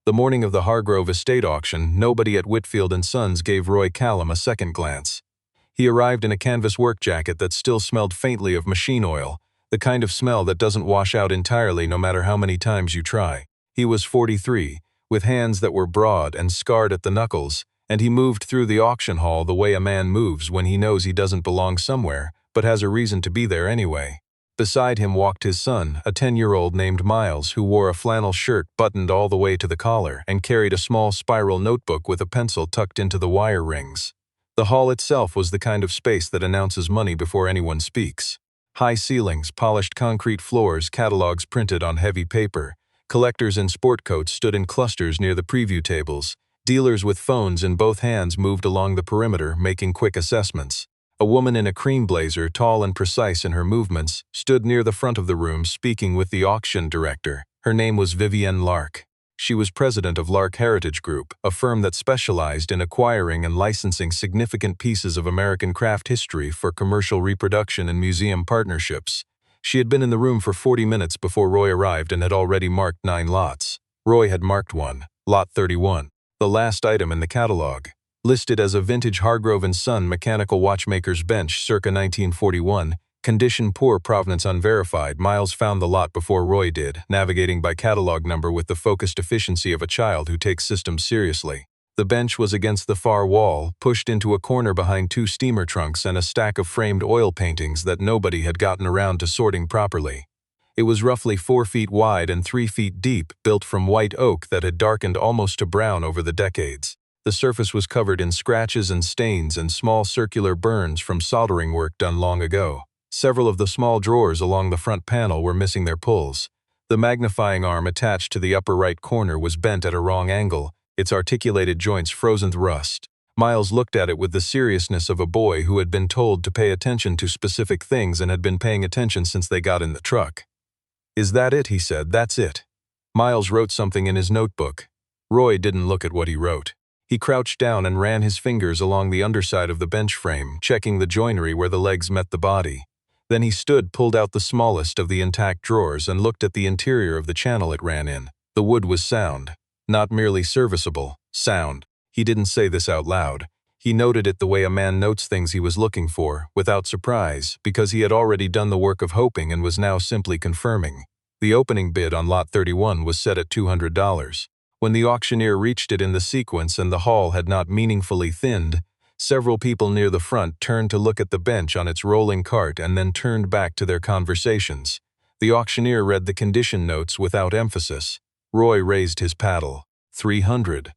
The morning of the Hargrove estate auction, nobody at Whitfield & Sons gave Roy Callum a second glance. He arrived in a canvas work jacket that still smelled faintly of machine oil, the kind of smell that doesn't wash out entirely no matter how many times you try. He was 43, with hands that were broad and scarred at the knuckles, and he moved through the auction hall the way a man moves when he knows he doesn't belong somewhere, but has a reason to be there anyway. Beside him walked his son, a 10-year-old named Miles, who wore a flannel shirt buttoned all the way to the collar and carried a small spiral notebook with a pencil tucked into the wire rings. The hall itself was the kind of space that announces money before anyone speaks. High ceilings, polished concrete floors, catalogs printed on heavy paper. Collectors in sport coats stood in clusters near the preview tables. Dealers with phones in both hands moved along the perimeter, making quick assessments. A woman in a cream blazer, tall and precise in her movements, stood near the front of the room speaking with the auction director. Her name was Vivienne Lark. She was president of Lark Heritage Group, a firm that specialized in acquiring and licensing significant pieces of American craft history for commercial reproduction and museum partnerships. She had been in the room for 40 minutes before Roy arrived and had already marked 9 lots. Roy had marked one, Lot 31, the last item in the catalog. Listed as a vintage Hargrove & Son mechanical watchmaker's bench circa 1941, condition poor, provenance unverified, Miles found the lot before Roy did, navigating by catalog number with the focused efficiency of a child who takes systems seriously. The bench was against the far wall, pushed into a corner behind 2 steamer trunks and a stack of framed oil paintings that nobody had gotten around to sorting properly. It was roughly 4 feet wide and 3 feet deep, built from white oak that had darkened almost to brown over the decades. The surface was covered in scratches and stains and small circular burns from soldering work done long ago. Several of the small drawers along the front panel were missing their pulls. The magnifying arm attached to the upper right corner was bent at a wrong angle, its articulated joints frozen to rust. Miles looked at it with the seriousness of a boy who had been told to pay attention to specific things and had been paying attention since they got in the truck. "Is that it?" he said. "That's it." Miles wrote something in his notebook. Roy didn't look at what he wrote. He crouched down and ran his fingers along the underside of the bench frame, checking the joinery where the legs met the body. Then he stood, pulled out the smallest of the intact drawers, and looked at the interior of the channel it ran in. The wood was sound. Not merely serviceable, sound. He didn't say this out loud. He noted it the way a man notes things he was looking for, without surprise, because he had already done the work of hoping and was now simply confirming. The opening bid on Lot 31 was set at $200. When the auctioneer reached it in the sequence and the hall had not meaningfully thinned, several people near the front turned to look at the bench on its rolling cart and then turned back to their conversations. The auctioneer read the condition notes without emphasis. Roy raised his paddle. 300.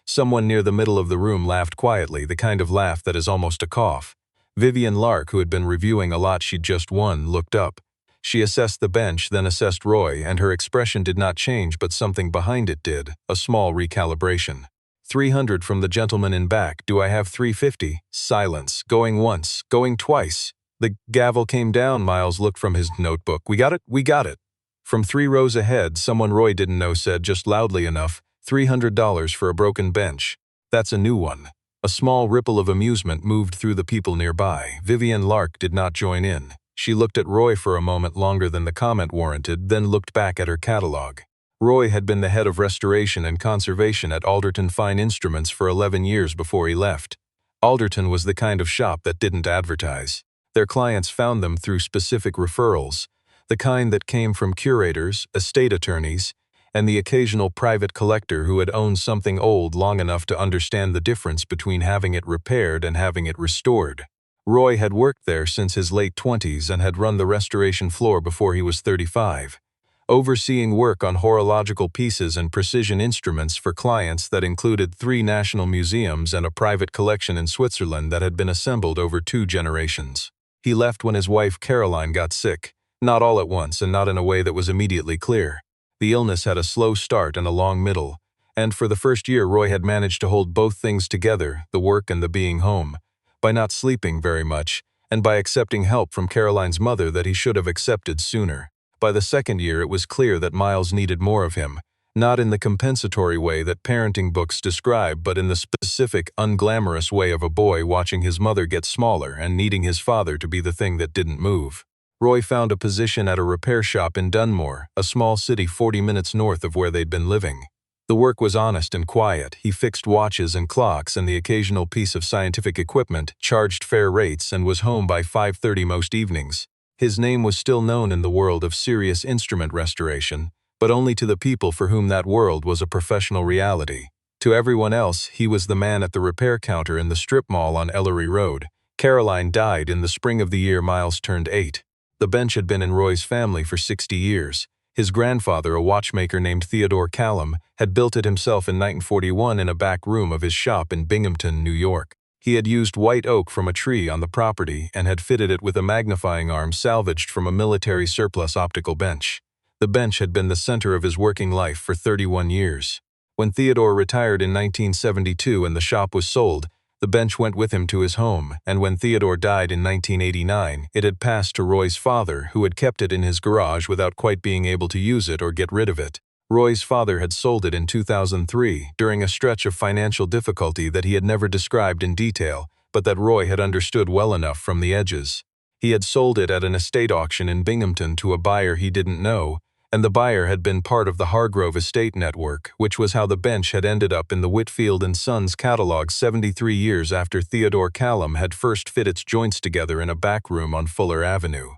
Someone near the middle of the room laughed quietly, the kind of laugh that is almost a cough. Vivienne Lark, who had been reviewing a lot she'd just won, looked up. She assessed the bench, then assessed Roy, and her expression did not change, but something behind it did, a small recalibration. 300 from the gentleman in back. Do I have 350? Silence. Going once. Going twice. The gavel came down. Miles looked from his notebook. We got it? We got it. From 3 rows ahead, someone Roy didn't know said just loudly enough, $300 for a broken bench. That's a new one. A small ripple of amusement moved through the people nearby. Vivienne Lark did not join in. She looked at Roy for a moment longer than the comment warranted, then looked back at her catalog. Roy had been the head of restoration and conservation at Alderton Fine Instruments for 11 years before he left. Alderton was the kind of shop that didn't advertise. Their clients found them through specific referrals, the kind that came from curators, estate attorneys, and the occasional private collector who had owned something old long enough to understand the difference between having it repaired and having it restored. Roy had worked there since his late 20s and had run the restoration floor before he was 35, overseeing work on horological pieces and precision instruments for clients that included 3 national museums and a private collection in Switzerland that had been assembled over 2 generations. He left when his wife Caroline got sick, not all at once and not in a way that was immediately clear. The illness had a slow start and a long middle, and for the first year Roy had managed to hold both things together, the work and the being home, by not sleeping very much, and by accepting help from Caroline's mother that he should have accepted sooner. By the second year it was clear that Miles needed more of him, not in the compensatory way that parenting books describe, but in the specific, unglamorous way of a boy watching his mother get smaller and needing his father to be the thing that didn't move. Roy found a position at a repair shop in Dunmore, a small city 40 minutes north of where they'd been living. The work was honest and quiet. He fixed watches and clocks and the occasional piece of scientific equipment, charged fair rates, and was home by 5:30 most evenings. His name was still known in the world of serious instrument restoration, but only to the people for whom that world was a professional reality. To everyone else, he was the man at the repair counter in the strip mall on Ellery Road. Caroline died in the spring of the year Miles turned 8. The bench had been in Roy's family for 60 years. His grandfather, a watchmaker named Theodore Callum, had built it himself in 1941 in a back room of his shop in Binghamton, New York. He had used white oak from a tree on the property and had fitted it with a magnifying arm salvaged from a military surplus optical bench. The bench had been the center of his working life for 31 years. When Theodore retired in 1972 and the shop was sold, the bench went with him to his home, and when Theodore died in 1989, it had passed to Roy's father, who had kept it in his garage without quite being able to use it or get rid of it. Roy's father had sold it in 2003, during a stretch of financial difficulty that he had never described in detail, but that Roy had understood well enough from the edges. He had sold it at an estate auction in Binghamton to a buyer he didn't know, and the buyer had been part of the Hargrove estate network, which was how the bench had ended up in the Whitfield & Sons catalog 73 years after Theodore Callum had first fit its joints together in a back room on Fuller Avenue.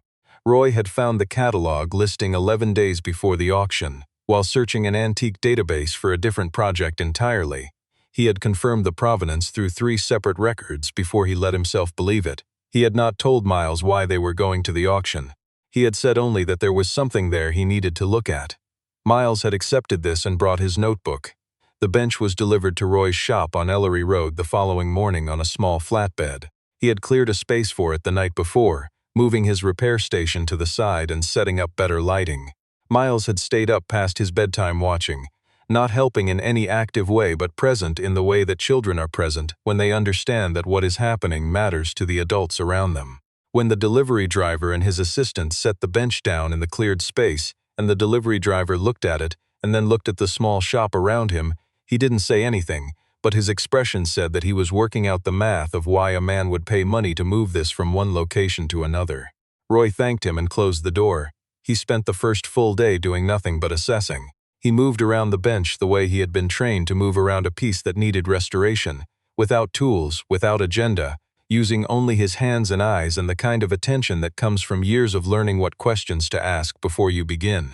Roy had found the catalog listing 11 days before the auction, while searching an antique database for a different project entirely. He had confirmed the provenance through 3 separate records before he let himself believe it. He had not told Miles why they were going to the auction. He had said only that there was something there he needed to look at. Miles had accepted this and brought his notebook. The bench was delivered to Roy's shop on Ellery Road the following morning on a small flatbed. He had cleared a space for it the night before, moving his repair station to the side and setting up better lighting. Miles had stayed up past his bedtime watching, not helping in any active way but present in the way that children are present when they understand that what is happening matters to the adults around them. When the delivery driver and his assistant set the bench down in the cleared space, and the delivery driver looked at it and then looked at the small shop around him, he didn't say anything, but his expression said that he was working out the math of why a man would pay money to move this from one location to another. Roy thanked him and closed the door. He spent the first full day doing nothing but assessing. He moved around the bench the way he had been trained to move around a piece that needed restoration, without tools, without agenda, using only his hands and eyes and the kind of attention that comes from years of learning what questions to ask before you begin.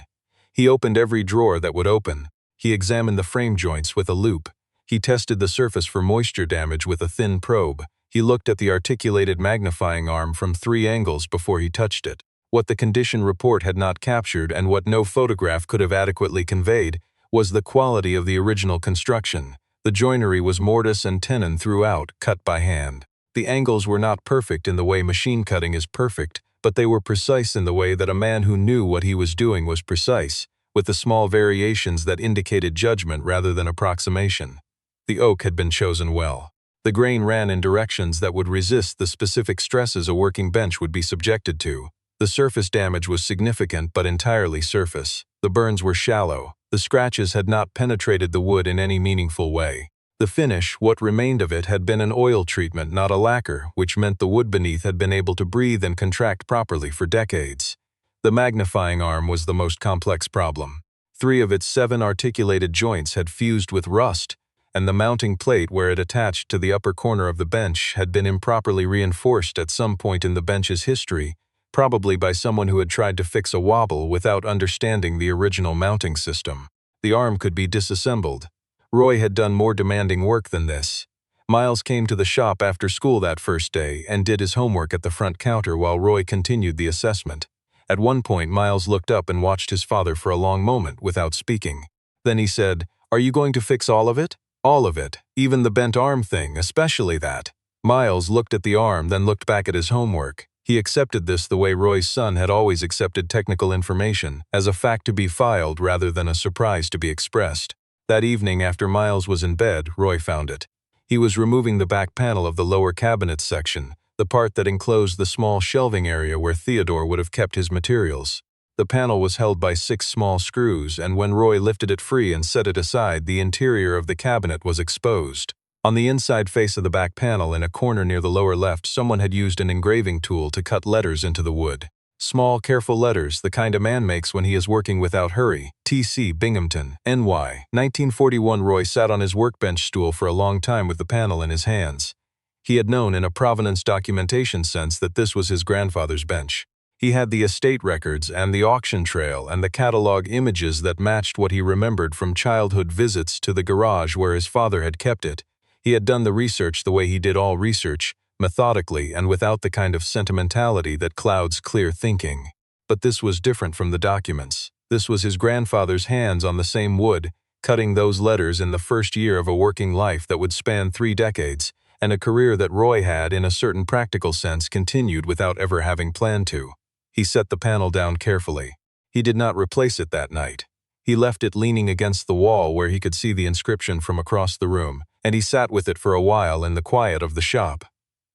He opened every drawer that would open. He examined the frame joints with a loupe. He tested the surface for moisture damage with a thin probe. He looked at the articulated magnifying arm from 3 angles before he touched it. What the condition report had not captured and what no photograph could have adequately conveyed was the quality of the original construction. The joinery was mortise and tenon throughout, cut by hand. The angles were not perfect in the way machine cutting is perfect, but they were precise in the way that a man who knew what he was doing was precise, with the small variations that indicated judgment rather than approximation. The oak had been chosen well. The grain ran in directions that would resist the specific stresses a working bench would be subjected to. The surface damage was significant but entirely surface. The burns were shallow. The scratches had not penetrated the wood in any meaningful way. The finish, what remained of it, had been an oil treatment, not a lacquer, which meant the wood beneath had been able to breathe and contract properly for decades. The magnifying arm was the most complex problem. 3 of its 7 articulated joints had fused with rust, and the mounting plate where it attached to the upper corner of the bench had been improperly reinforced at some point in the bench's history, probably by someone who had tried to fix a wobble without understanding the original mounting system. The arm could be disassembled. Roy had done more demanding work than this. Miles came to the shop after school that first day and did his homework at the front counter while Roy continued the assessment. At one point, Miles looked up and watched his father for a long moment without speaking. Then he said, "Are you going to fix all of it?" "All of it, even the bent arm thing, especially that." Miles looked at the arm, then looked back at his homework. He accepted this the way Roy's son had always accepted technical information, as a fact to be filed rather than a surprise to be expressed. That evening, after Miles was in bed, Roy found it. He was removing the back panel of the lower cabinet section, the part that enclosed the small shelving area where Theodore would have kept his materials. The panel was held by 6 small screws, and when Roy lifted it free and set it aside, the interior of the cabinet was exposed. On the inside face of the back panel, in a corner near the lower left, someone had used an engraving tool to cut letters into the wood. Small, careful letters, the kind a man makes when he is working without hurry. T.C. Binghamton, N.Y. 1941. Roy sat on his workbench stool for a long time with the panel in his hands. He had known in a provenance documentation sense that this was his grandfather's bench. He had the estate records and the auction trail and the catalog images that matched what he remembered from childhood visits to the garage where his father had kept it. He had done the research the way he did all research, methodically and without the kind of sentimentality that clouds clear thinking. But this was different from the documents. This was his grandfather's hands on the same wood, cutting those letters in the first year of a working life that would span 3 decades, and a career that Roy had, in a certain practical sense, continued without ever having planned to. He set the panel down carefully. He did not replace it that night. He left it leaning against the wall where he could see the inscription from across the room, and he sat with it for a while in the quiet of the shop.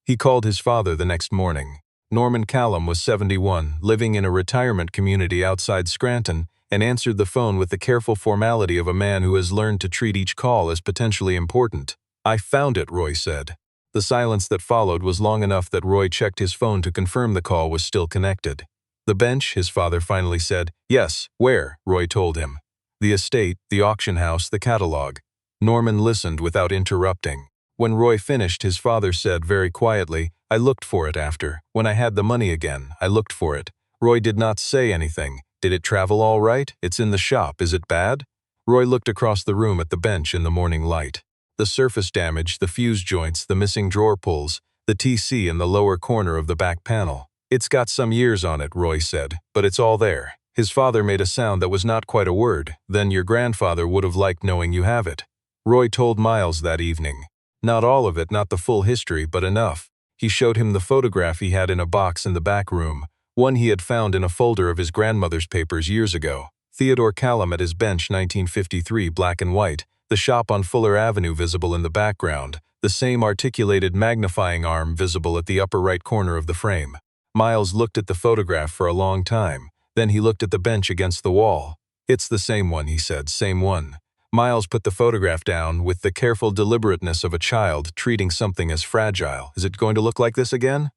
He called his father the next morning. Norman Callum was 71, living in a retirement community outside Scranton, and answered the phone with the careful formality of a man who has learned to treat each call as potentially important. "I found it," Roy said. The silence that followed was long enough that Roy checked his phone to confirm the call was still connected. "The bench," his father finally said. "Yes, where?" Roy told him. "The estate, the auction house, the catalog." Norman listened without interrupting. When Roy finished, his father said very quietly, "I looked for it after. When I had the money again, I looked for it." Roy did not say anything. "Did it travel all right? It's in the shop. Is it bad?" Roy looked across the room at the bench in the morning light. The surface damage, the fuse joints, the missing drawer pulls, the TC in the lower corner of the back panel. "It's got some years on it," Roy said, "but it's all there." His father made a sound that was not quite a word. "Then your grandfather would have liked knowing you have it." Roy told Miles that evening. Not all of it, not the full history, but enough. He showed him the photograph he had in a box in the back room, one he had found in a folder of his grandmother's papers years ago. Theodore Callum at his bench, 1953, black and white, the shop on Fuller Avenue visible in the background, the same articulated magnifying arm visible at the upper right corner of the frame. Miles looked at the photograph for a long time. Then he looked at the bench against the wall. "It's the same one," he said, "same one." Miles put the photograph down with the careful deliberateness of a child treating something as fragile. "Is it going to look like this again?"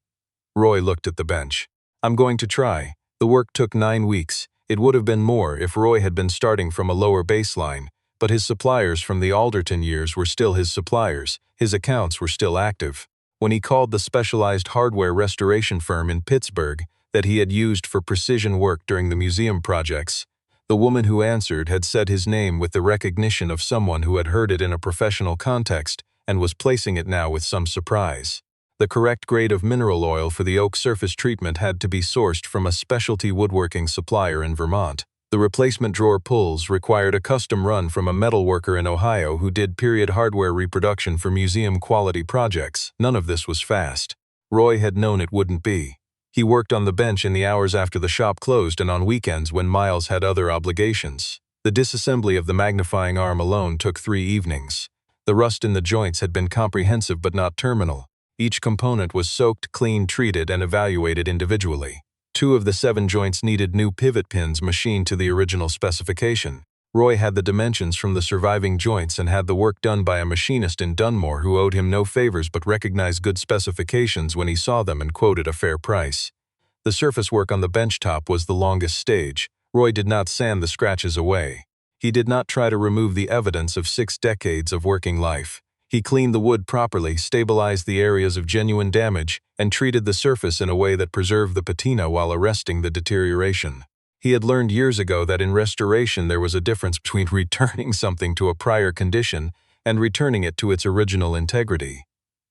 Roy looked at the bench. "I'm going to try." The work took 9 weeks. It would have been more if Roy had been starting from a lower baseline, but his suppliers from the Alderton years were still his suppliers. His accounts were still active. When he called the specialized hardware restoration firm in Pittsburgh that he had used for precision work during the museum projects, the woman who answered had said his name with the recognition of someone who had heard it in a professional context and was placing it now with some surprise. The correct grade of mineral oil for the oak surface treatment had to be sourced from a specialty woodworking supplier in Vermont. The replacement drawer pulls required a custom run from a metalworker in Ohio who did period hardware reproduction for museum-quality projects. None of this was fast. Roy had known it wouldn't be. He worked on the bench in the hours after the shop closed and on weekends when Miles had other obligations. The disassembly of the magnifying arm alone took 3 evenings. The rust in the joints had been comprehensive but not terminal. Each component was soaked, cleaned, treated, and evaluated individually. 2 of the 7 joints needed new pivot pins machined to the original specification. Roy had the dimensions from the surviving joints and had the work done by a machinist in Dunmore who owed him no favors but recognized good specifications when he saw them and quoted a fair price. The surface work on the bench top was the longest stage. Roy did not sand the scratches away. He did not try to remove the evidence of 6 decades of working life. He cleaned the wood properly, stabilized the areas of genuine damage, and treated the surface in a way that preserved the patina while arresting the deterioration. He had learned years ago that in restoration there was a difference between returning something to a prior condition and returning it to its original integrity.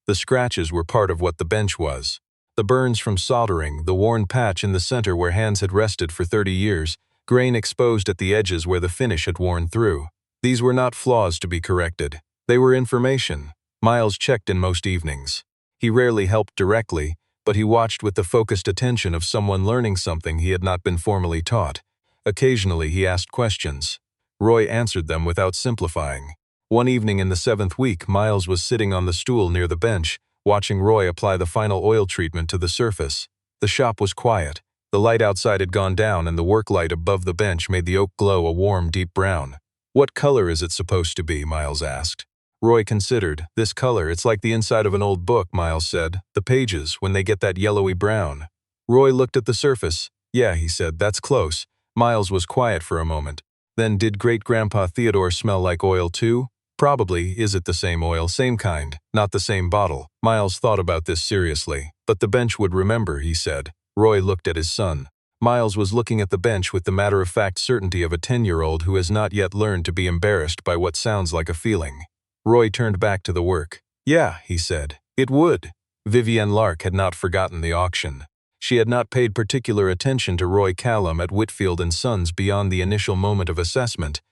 The scratches were part of what the bench was. The burns from soldering, the worn patch in the center where hands had rested for 30 years, grain exposed at the edges where the finish had worn through. These were not flaws to be corrected. They were information. Miles checked in most evenings. He rarely helped directly, but he watched with the focused attention of someone learning something he had not been formally taught. Occasionally he asked questions. Roy answered them without simplifying. One evening in the 7th week, Miles was sitting on the stool near the bench, watching Roy apply the final oil treatment to the surface. The shop was quiet. The light outside had gone down and the work light above the bench made the oak glow a warm, deep brown. "What color is it supposed to be?" Miles asked. Roy considered. "This color, it's like the inside of an old book," Miles said. "The pages, when they get that yellowy brown." Roy looked at the surface. "Yeah," he said, "that's close." Miles was quiet for a moment. "Then did great-grandpa Theodore smell like oil too?" "Probably. Is it the same oil, same kind, not the same bottle?" Miles thought about this seriously. "But the bench would remember," he said. Roy looked at his son. Miles was looking at the bench with the matter-of-fact certainty of a 10-year-old who has not yet learned to be embarrassed by what sounds like a feeling. Roy turned back to the work. "Yeah," he said, "it would." Vivienne Lark had not forgotten the auction. She had not paid particular attention to Roy Callum at Whitfield and Sons beyond the initial moment of assessment,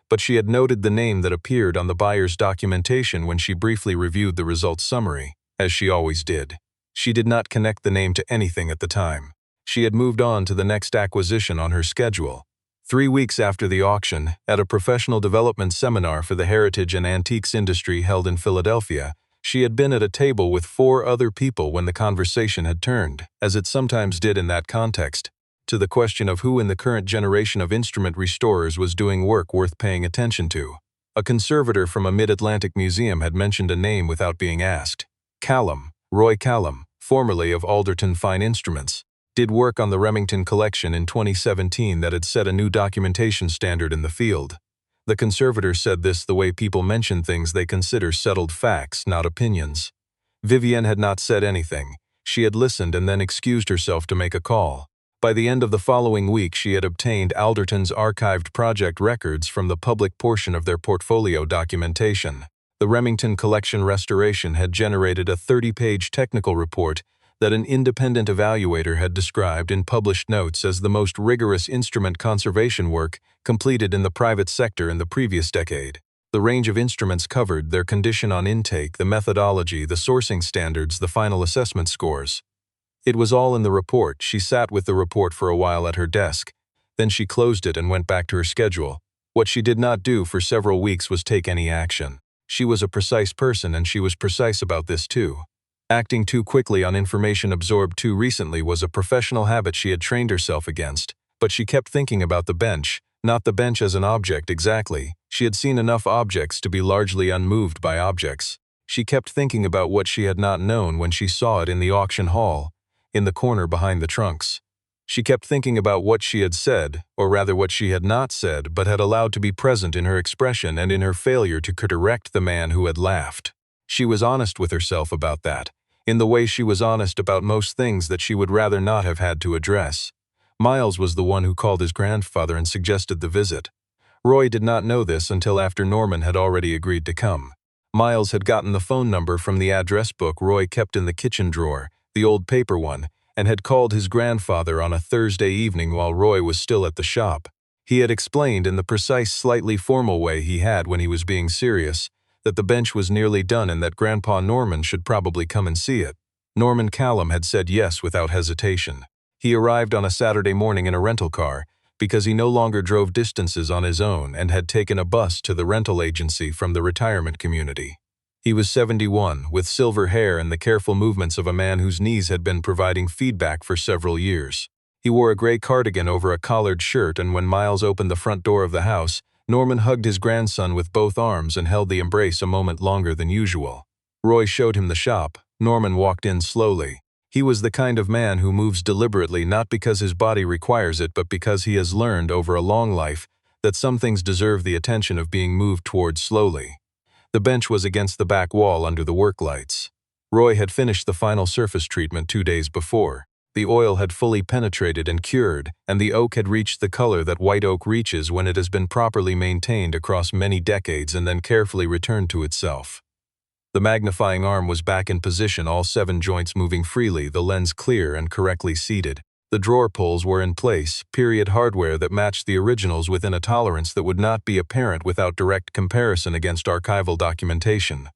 but she had noted the name that appeared on the buyer's documentation when she briefly reviewed the results summary, as she always did. She did not connect the name to anything at the time. She had moved on to the next acquisition on her schedule. 3 weeks after the auction, at a professional development seminar for the heritage and antiques industry held in Philadelphia, she had been at a table with 4 other people when the conversation had turned, as it sometimes did in that context, to the question of who in the current generation of instrument restorers was doing work worth paying attention to. A conservator from a mid-Atlantic museum had mentioned a name without being asked. Callum, Roy Callum, formerly of Alderton Fine Instruments, did work on the Remington collection in 2017 that had set a new documentation standard in the field. The conservator said this the way people mention things they consider settled facts, not opinions. Vivienne had not said anything. She had listened and then excused herself to make a call. By the end of the following week, she had obtained Alderton's archived project records from the public portion of their portfolio documentation. The Remington collection restoration had generated a 30-page technical report that an independent evaluator had described in published notes as the most rigorous instrument conservation work completed in the private sector in the previous decade. The range of instruments covered, their condition on intake, the methodology, the sourcing standards, the final assessment scores. It was all in the report. She sat with the report for a while at her desk. Then she closed it and went back to her schedule. What she did not do for several weeks was take any action. She was a precise person, and she was precise about this too. Acting too quickly on information absorbed too recently was a professional habit she had trained herself against, but she kept thinking about the bench, not the bench as an object exactly. She had seen enough objects to be largely unmoved by objects. She kept thinking about what she had not known when she saw it in the auction hall, in the corner behind the trunks. She kept thinking about what she had said, or rather what she had not said but had allowed to be present in her expression and in her failure to correct the man who had laughed. She was honest with herself about that, in the way she was honest about most things that she would rather not have had to address. Miles was the one who called his grandfather and suggested the visit. Roy did not know this until after Norman had already agreed to come. Miles had gotten the phone number from the address book Roy kept in the kitchen drawer, the old paper one, and had called his grandfather on a Thursday evening while Roy was still at the shop. He had explained in the precise, slightly formal way he had when he was being serious, that the bench was nearly done and that Grandpa Norman should probably come and see it. Norman Callum had said yes without hesitation. He arrived on a Saturday morning in a rental car, because he no longer drove distances on his own and had taken a bus to the rental agency from the retirement community. He was 71, with silver hair and the careful movements of a man whose knees had been providing feedback for several years. He wore a gray cardigan over a collared shirt, and when Miles opened the front door of the house, Norman hugged his grandson with both arms and held the embrace a moment longer than usual. Roy showed him the shop. Norman walked in slowly. He was the kind of man who moves deliberately, not because his body requires it but because he has learned over a long life that some things deserve the attention of being moved towards slowly. The bench was against the back wall under the work lights. Roy had finished the final surface treatment 2 days before. The oil had fully penetrated and cured, and the oak had reached the color that white oak reaches when it has been properly maintained across many decades and then carefully returned to itself. The magnifying arm was back in position, all 7 joints moving freely, the lens clear and correctly seated. The drawer pulls were in place, period hardware that matched the originals within a tolerance that would not be apparent without direct comparison against archival documentation.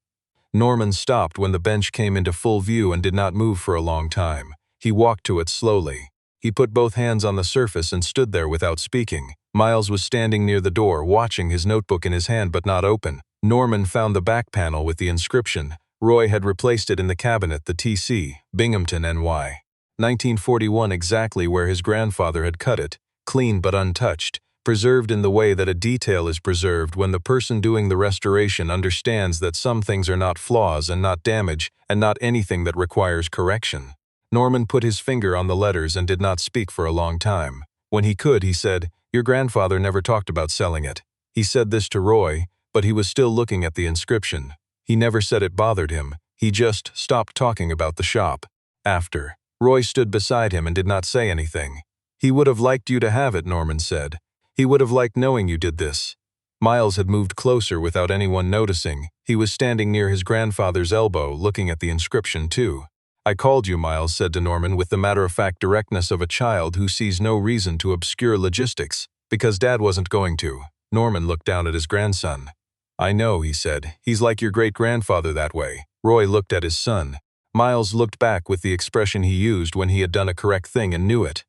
Norman stopped when the bench came into full view and did not move for a long time. He walked to it slowly. He put both hands on the surface and stood there without speaking. Miles was standing near the door, watching, his notebook in his hand but not open. Norman found the back panel with the inscription. Roy had replaced it in the cabinet, the TC, Binghamton, NY. 1941, exactly where his grandfather had cut it, clean but untouched, preserved in the way that a detail is preserved when the person doing the restoration understands that some things are not flaws and not damage and not anything that requires correction. Norman put his finger on the letters and did not speak for a long time. When he could, he said, "Your grandfather never talked about selling it." He said this to Roy, but he was still looking at the inscription. He never said it bothered him. He just stopped talking about the shop. After, Roy stood beside him and did not say anything. "He would have liked you to have it," Norman said. "He would have liked knowing you did this." Miles had moved closer without anyone noticing. He was standing near his grandfather's elbow, looking at the inscription too. "I called you," Miles said to Norman with the matter-of-fact directness of a child who sees no reason to obscure logistics, "because Dad wasn't going to." Norman looked down at his grandson. "I know," he said. "He's like your great-grandfather that way." Roy looked at his son. Miles looked back with the expression he used when he had done a correct thing and knew it.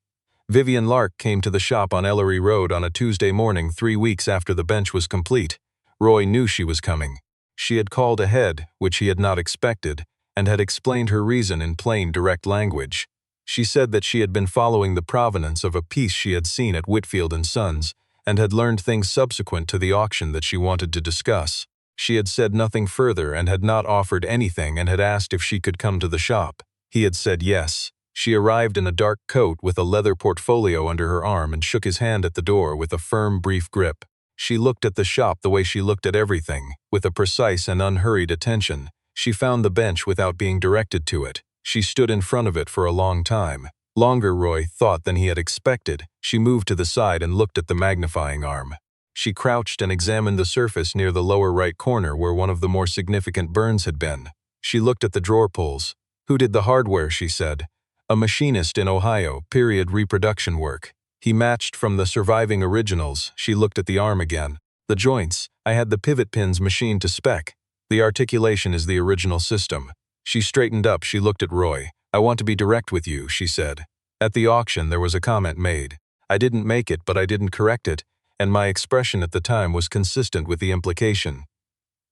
Vivian Lark came to the shop on Ellery Road on a Tuesday morning 3 weeks after the bench was complete. Roy knew she was coming. She had called ahead, which he had not expected, and had explained her reason in plain, direct language. She said that she had been following the provenance of a piece she had seen at Whitfield & Sons, and had learned things subsequent to the auction that she wanted to discuss. She had said nothing further and had not offered anything and had asked if she could come to the shop. He had said yes. She arrived in a dark coat with a leather portfolio under her arm and shook his hand at the door with a firm, brief grip. She looked at the shop the way she looked at everything, with a precise and unhurried attention. She found the bench without being directed to it. She stood in front of it for a long time. Longer, Roy thought, than he had expected. She moved to the side and looked at the magnifying arm. She crouched and examined the surface near the lower right corner where one of the more significant burns had been. She looked at the drawer pulls. "Who did the hardware?" she said. "A machinist in Ohio, period reproduction work. He matched from the surviving originals." She looked at the arm again. "The joints, I had the pivot pins machined to spec. The articulation is the original system." She straightened up. She looked at Roy. "I want to be direct with you," she said. "At the auction there was a comment made. I didn't make it, but I didn't correct it, and my expression at the time was consistent with the implication.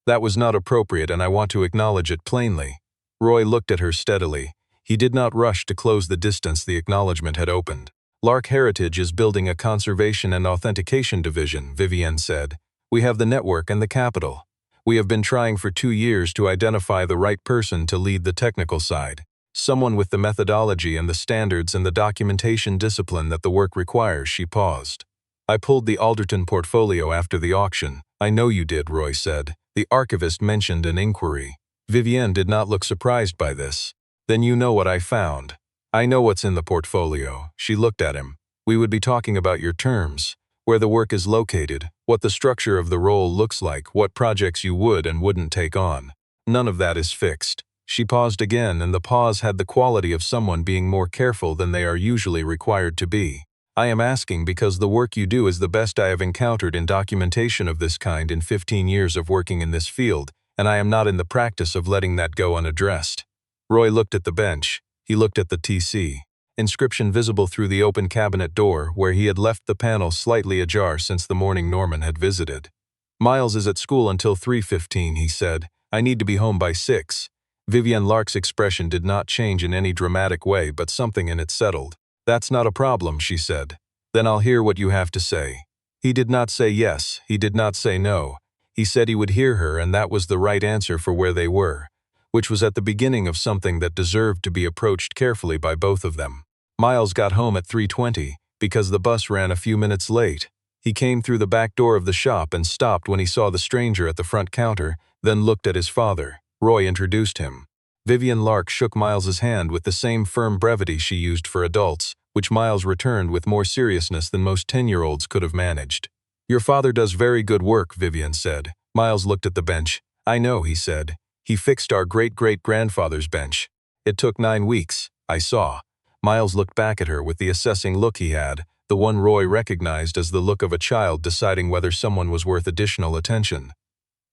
That was not appropriate, and I want to acknowledge it plainly." Roy looked at her steadily. He did not rush to close the distance the acknowledgement had opened. "Lark Heritage is building a conservation and authentication division," Vivienne said. "We have the network and the capital. We have been trying for 2 years to identify the right person to lead the technical side. Someone with the methodology and the standards and the documentation discipline that the work requires." She paused. "I pulled the Alderton portfolio after the auction." "I know you did," Roy said. "The archivist mentioned an inquiry." Vivienne did not look surprised by this. "Then you know what I found." "I know what's in the portfolio." She looked at him. "We would be talking about your terms, where the work is located, what the structure of the role looks like, what projects you would and wouldn't take on. None of that is fixed." She paused again, and the pause had the quality of someone being more careful than they are usually required to be. "I am asking because the work you do is the best I have encountered in documentation of this kind in 15 years of working in this field, and I am not in the practice of letting that go unaddressed." Roy looked at the bench. He looked at the TC. Inscription visible through the open cabinet door, where he had left the panel slightly ajar since the morning Norman had visited. "Miles is at school until 3:15, he said. "I need to be home by 6. Vivienne Lark's expression did not change in any dramatic way, but something in it settled. "That's not a problem," she said. "Then I'll hear what you have to say." He did not say yes. He did not say no. He said he would hear her, and that was the right answer for where they were, which was at the beginning of something that deserved to be approached carefully by both of them. Miles got home at 3:20, because the bus ran a few minutes late. He came through the back door of the shop and stopped when he saw the stranger at the front counter, then looked at his father. Roy introduced him. Vivienne Lark shook Miles's hand with the same firm brevity she used for adults, which Miles returned with more seriousness than most 10-year-olds could have managed. "Your father does very good work," Vivienne said. Miles looked at the bench. "I know," he said. "He fixed our great-great-grandfather's bench. It took 9 weeks. I saw." Miles looked back at her with the assessing look he had, the one Roy recognized as the look of a child deciding whether someone was worth additional attention.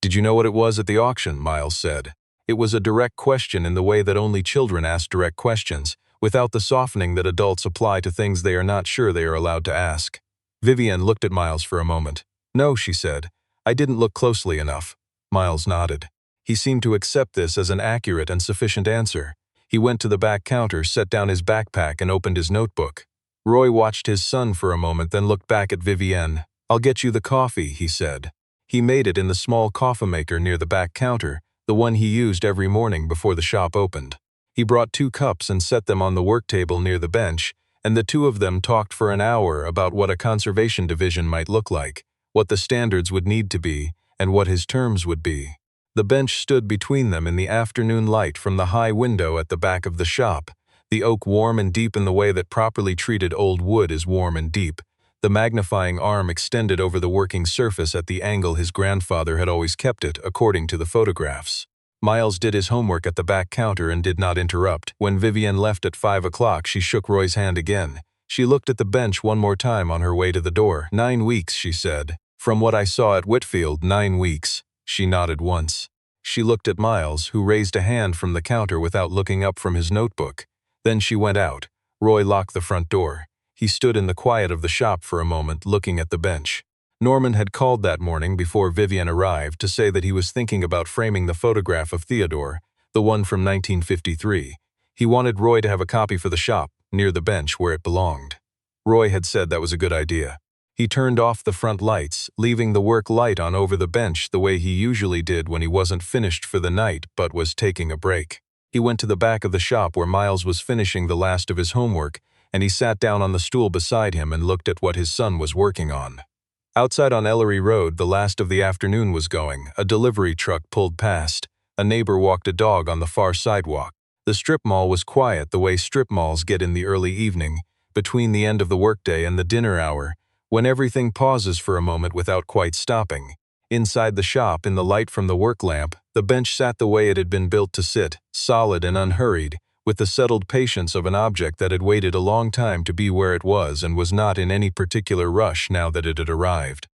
"Did you know what it was at the auction?" Miles said. It was a direct question in the way that only children ask direct questions, without the softening that adults apply to things they are not sure they are allowed to ask. Vivienne looked at Miles for a moment. "No," she said. "I didn't look closely enough." Miles nodded. He seemed to accept this as an accurate and sufficient answer. He went to the back counter, set down his backpack, and opened his notebook. Roy watched his son for a moment, then looked back at Vivienne. "I'll get you the coffee," he said. He made it in the small coffee maker near the back counter, the one he used every morning before the shop opened. He brought 2 cups and set them on the work table near the bench, and the two of them talked for an hour about what a conservation division might look like, what the standards would need to be, and what his terms would be. The bench stood between them in the afternoon light from the high window at the back of the shop, the oak warm and deep in the way that properly treated old wood is warm and deep, the magnifying arm extended over the working surface at the angle his grandfather had always kept it, according to the photographs. Miles did his homework at the back counter and did not interrupt. When Vivian left at 5 o'clock, she shook Roy's hand again. She looked at the bench one more time on her way to the door. 9 weeks, she said. From what I saw at Whitfield, 9 weeks. She nodded once. She looked at Miles, who raised a hand from the counter without looking up from his notebook. Then she went out. Roy locked the front door. He stood in the quiet of the shop for a moment, looking at the bench. Norman had called that morning before Vivian arrived to say that he was thinking about framing the photograph of Theodore, the one from 1953. He wanted Roy to have a copy for the shop, near the bench where it belonged. Roy had said that was a good idea. He turned off the front lights, leaving the work light on over the bench the way he usually did when he wasn't finished for the night but was taking a break. He went to the back of the shop where Miles was finishing the last of his homework, and he sat down on the stool beside him and looked at what his son was working on. Outside on Ellery Road, the last of the afternoon was going. A delivery truck pulled past. A neighbor walked a dog on the far sidewalk. The strip mall was quiet the way strip malls get in the early evening, between the end of the workday and the dinner hour, when everything pauses for a moment without quite stopping. Inside the shop, in the light from the work lamp, the bench sat the way it had been built to sit, solid and unhurried, with the settled patience of an object that had waited a long time to be where it was and was not in any particular rush now that it had arrived.